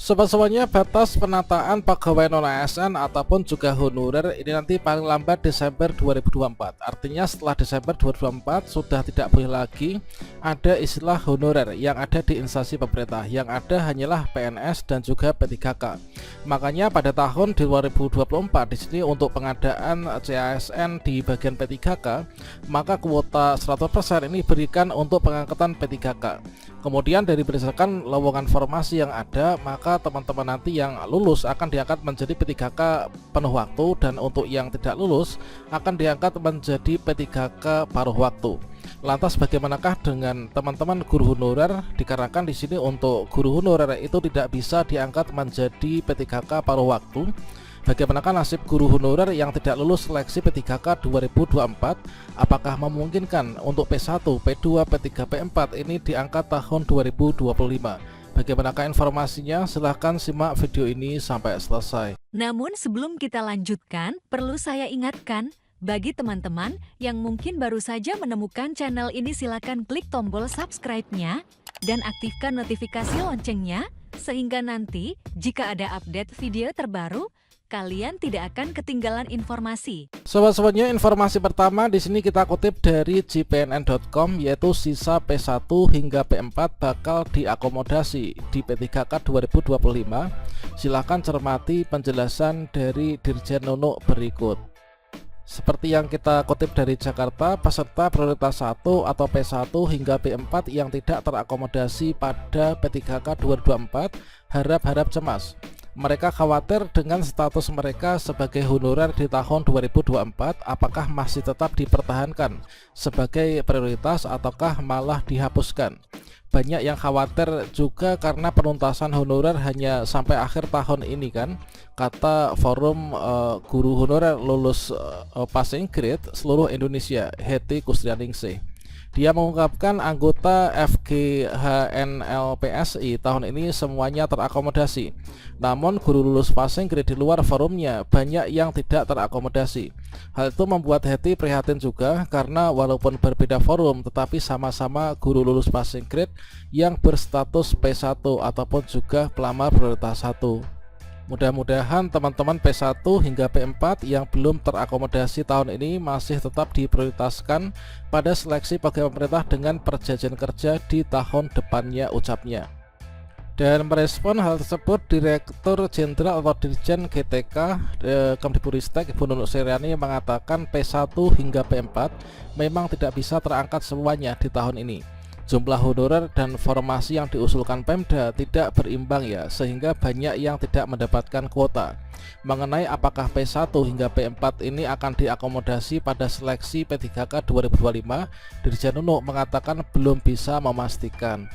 Sobat-sobatnya, batas penataan pegawai non-ASN ataupun juga honorer ini nanti paling lambat Desember 2024. Artinya setelah Desember 2024 sudah tidak boleh lagi ada istilah honorer yang ada di instansi pemerintah. Yang ada hanyalah PNS dan juga P3K. Makanya pada tahun 2024 di sini untuk pengadaan CASN di bagian P3K, maka kuota 100% ini diberikan untuk pengangkatan P3K. Kemudian dari berdasarkan lowongan formasi yang ada, maka teman-teman nanti yang lulus akan diangkat menjadi P3K penuh waktu, dan untuk yang tidak lulus akan diangkat menjadi P3K paruh waktu. Lantas bagaimanakah dengan teman-teman guru honorer? Dikarenakan di sini untuk guru honorer itu tidak bisa diangkat menjadi P3K paruh waktu. Bagaimanakah nasib guru honorer yang tidak lulus seleksi P3K 2024? Apakah memungkinkan untuk P1, P2, P3, P4 ini diangkat tahun 2025? Bagaimanakah informasinya? Silahkan simak video ini sampai selesai. Namun sebelum kita lanjutkan, perlu saya ingatkan, bagi teman-teman yang mungkin baru saja menemukan channel ini, silakan klik tombol subscribe-nya dan aktifkan notifikasi loncengnya, sehingga nanti jika ada update video terbaru, kalian tidak akan ketinggalan informasi. Sobat-sobatnya, informasi pertama di sini kita kutip dari jpnn.com, yaitu sisa P1 hingga P4 bakal diakomodasi di P3K 2025. Silahkan cermati penjelasan dari Dirjen Nunuk berikut. Seperti yang kita kutip dari Jakarta, peserta prioritas 1 atau P1 hingga P4 yang tidak terakomodasi pada P3K 2024 harap-harap cemas. Mereka khawatir dengan status mereka sebagai honorer di tahun 2024 apakah masih tetap dipertahankan sebagai prioritas ataukah malah dihapuskan. Banyak yang khawatir juga karena penuntasan honorer hanya sampai akhir tahun ini kan, kata Forum Guru Honorer Lulus Passing Grade seluruh Indonesia, Hetty Kustrianingsih. Dia mengungkapkan anggota FGHNLPSI tahun ini semuanya terakomodasi. Namun guru lulus passing grade di luar forumnya banyak yang tidak terakomodasi. Hal itu membuat Hetty prihatin juga karena walaupun berbeda forum tetapi sama-sama guru lulus passing grade yang berstatus P1 ataupun juga pelamar prioritas 1. Mudah-mudahan teman-teman P1 hingga P4 yang belum terakomodasi tahun ini masih tetap diprioritaskan pada seleksi pegawai pemerintah dengan perjanjian kerja di tahun depannya, ucapnya. Dan merespon hal tersebut, Direktur Jenderal atau Dirjen GTK Kemdikbudristek Ibu Nunuk Sriani mengatakan P1 hingga P4 memang tidak bisa terangkat semuanya di tahun ini. Jumlah honorer dan formasi yang diusulkan Pemda tidak berimbang ya, sehingga banyak yang tidak mendapatkan kuota. Mengenai apakah P1 hingga P4 ini akan diakomodasi pada seleksi P3K 2025, Dirjen Nunuk mengatakan belum bisa memastikan.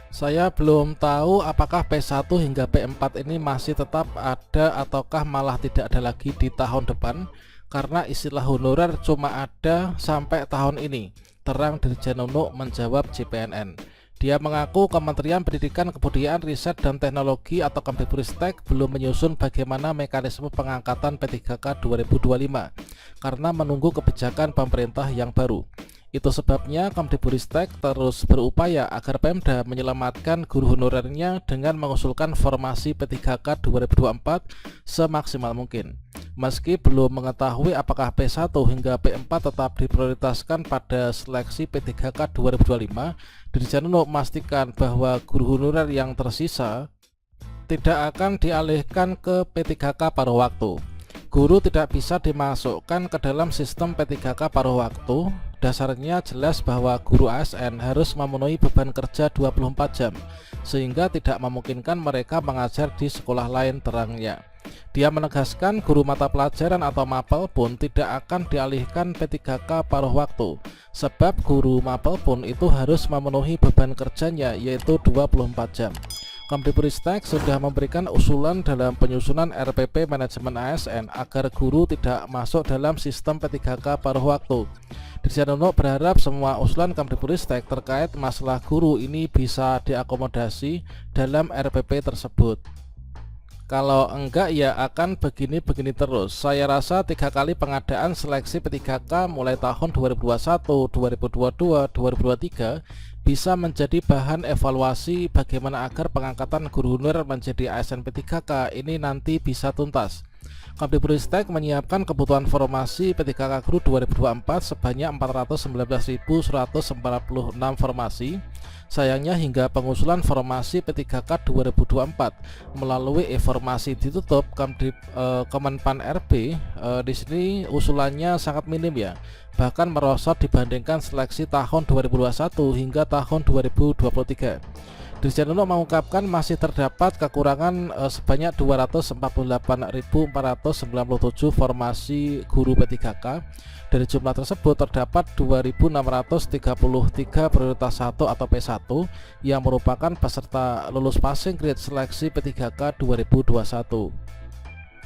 Saya belum tahu apakah P1 hingga P4 ini masih tetap ada ataukah malah tidak ada lagi di tahun depan, karena istilah honorer cuma ada sampai tahun ini, terang Dirjen Nunuk menjawab JPNN. Dia mengaku Kementerian Pendidikan, Kebudayaan, Riset, dan Teknologi atau Kemdikbudristek belum menyusun bagaimana mekanisme pengangkatan P3K 2025 karena menunggu kebijakan pemerintah yang baru. Itu sebabnya Kemdikbudristek terus berupaya agar Pemda menyelamatkan guru honorernya dengan mengusulkan formasi P3K 2024 semaksimal mungkin. Meski belum mengetahui apakah P1 hingga P4 tetap diprioritaskan pada seleksi P3K 2025, Dirjen Nunuk memastikan bahwa guru honorer yang tersisa tidak akan dialihkan ke P3K paruh waktu. Guru tidak bisa dimasukkan ke dalam sistem P3K paruh waktu. Dasarnya jelas bahwa guru ASN harus memenuhi beban kerja 24 jam, sehingga tidak memungkinkan mereka mengajar di sekolah lain, terangnya. Dia menegaskan guru mata pelajaran atau mapel pun tidak akan dialihkan P3K paruh waktu, sebab guru mapel pun itu harus memenuhi beban kerjanya yaitu 24 jam. Kemdikbudristek sudah memberikan usulan dalam penyusunan RPP manajemen ASN agar guru tidak masuk dalam sistem P3K paruh waktu. Dirjen Nunuk berharap semua usulan Kemdikbudristek terkait masalah guru ini bisa diakomodasi dalam RPP tersebut. Kalau enggak ya akan begini-begini terus. Saya rasa 3 kali pengadaan seleksi P3K mulai tahun 2021, 2022, 2023 bisa menjadi bahan evaluasi bagaimana agar pengangkatan guru honorer menjadi ASN P3K ini nanti bisa tuntas. Kemdikbudristek menyiapkan kebutuhan formasi P3K Guru 2024 sebanyak 419.146 formasi. Sayangnya hingga pengusulan formasi P3K 2024 melalui informasi ditutup Kemenpan RB, di sini usulannya sangat minim ya, bahkan merosot dibandingkan seleksi tahun 2021 hingga tahun 2023. Dirjen Nono mengungkapkan masih terdapat kekurangan sebanyak 248.497 formasi guru P3K. Dari jumlah tersebut terdapat 2.633 prioritas 1 atau P1 yang merupakan peserta lulus passing grade seleksi P3K 2021.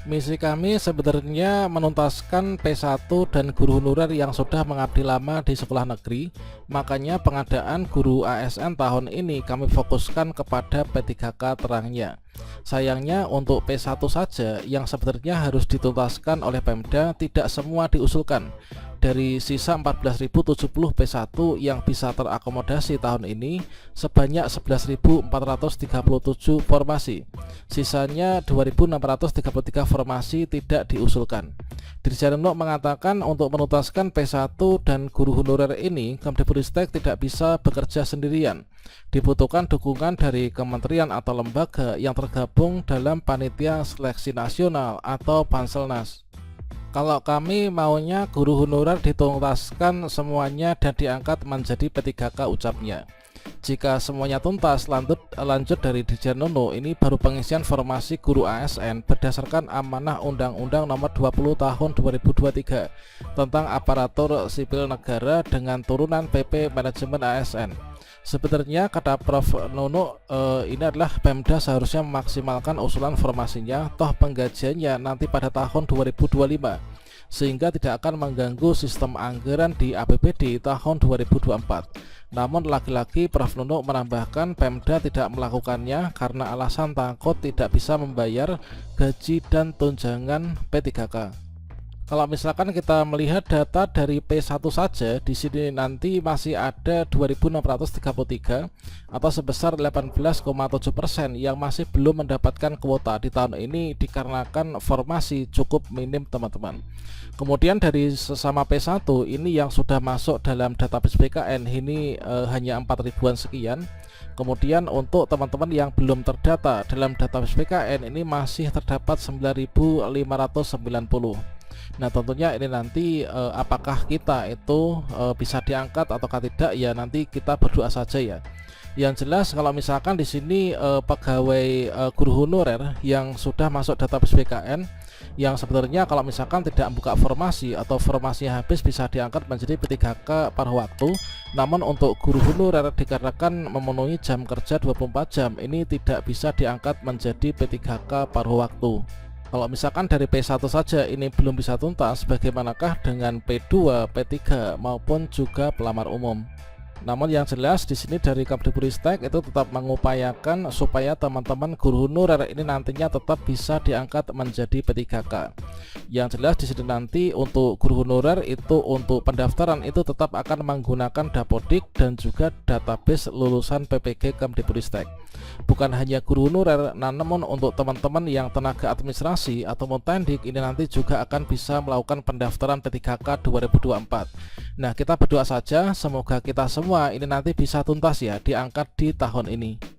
Misi kami sebenarnya menuntaskan P1 dan guru honorer yang sudah mengabdi lama di sekolah negeri. Makanya pengadaan guru ASN tahun ini kami fokuskan kepada P3K terangnya. Sayangnya untuk P1 saja yang sebenarnya harus dituntaskan oleh Pemda tidak semua diusulkan. Dari sisa 14.070 P1 yang bisa terakomodasi tahun ini sebanyak 11.437 formasi. Sisanya 2.633 formasi tidak diusulkan. Dirjen Nono mengatakan untuk menuntaskan P1 dan guru honorer ini Kemdikbudristek tidak bisa bekerja sendirian. Dibutuhkan dukungan dari kementerian atau lembaga yang tergabung dalam Panitia Seleksi Nasional atau Panselnas. Kalau kami maunya guru honorer dituntaskan semuanya dan diangkat menjadi P3K ucapnya. Jika semuanya tuntas, lanjut dari Dirjen Nono, ini baru pengisian formasi guru ASN berdasarkan amanah Undang-Undang Nomor 20 Tahun 2023 tentang aparatur sipil negara dengan turunan PP Manajemen ASN. Sebenarnya kata Prof. Nono, ini adalah Pemda seharusnya memaksimalkan usulan formasinya, toh penggajiannya nanti pada tahun 2025, sehingga tidak akan mengganggu sistem anggaran di APBD tahun 2024. Namun lagi-lagi Prof. Nono menambahkan Pemda tidak melakukannya karena alasan takut tidak bisa membayar gaji dan tunjangan P3K. Kalau misalkan kita melihat data dari P1 saja, di sini nanti masih ada 2.633 atau sebesar 18,7% yang masih belum mendapatkan kuota di tahun ini dikarenakan formasi cukup minim teman-teman. Kemudian dari sesama P1 ini yang sudah masuk dalam database BKN ini hanya 4 ribuan sekian. Kemudian untuk teman-teman yang belum terdata dalam database BKN ini masih terdapat 9.590. Nah tentunya ini nanti apakah kita itu bisa diangkat ataukah tidak ya nanti kita berdoa saja ya. Yang jelas kalau misalkan di sini pegawai guru honorer yang sudah masuk database BKN yang sebenarnya kalau misalkan tidak membuka formasi atau formasinya habis bisa diangkat menjadi P3K paruh waktu. Namun untuk guru honorer dikarenakan memenuhi jam kerja 24 jam ini tidak bisa diangkat menjadi P3K paruh waktu. Kalau misalkan dari P1 saja ini belum bisa tuntas, bagaimanakah dengan P2, P3 maupun juga pelamar umum? Namun yang jelas di sini dari Kemdikbudristek itu tetap mengupayakan supaya teman-teman guru honorer ini nantinya tetap bisa diangkat menjadi P3K. Yang jelas di sini nanti untuk guru honorer itu untuk pendaftaran itu tetap akan menggunakan Dapodik dan juga database lulusan PPG Kemdikbudristek. Bukan hanya guru honorer, namun untuk teman-teman yang tenaga administrasi atau Montendik ini nanti juga akan bisa melakukan pendaftaran P3K 2024. Nah, kita berdoa saja semoga kita semua ini nanti bisa tuntas ya diangkat di tahun ini.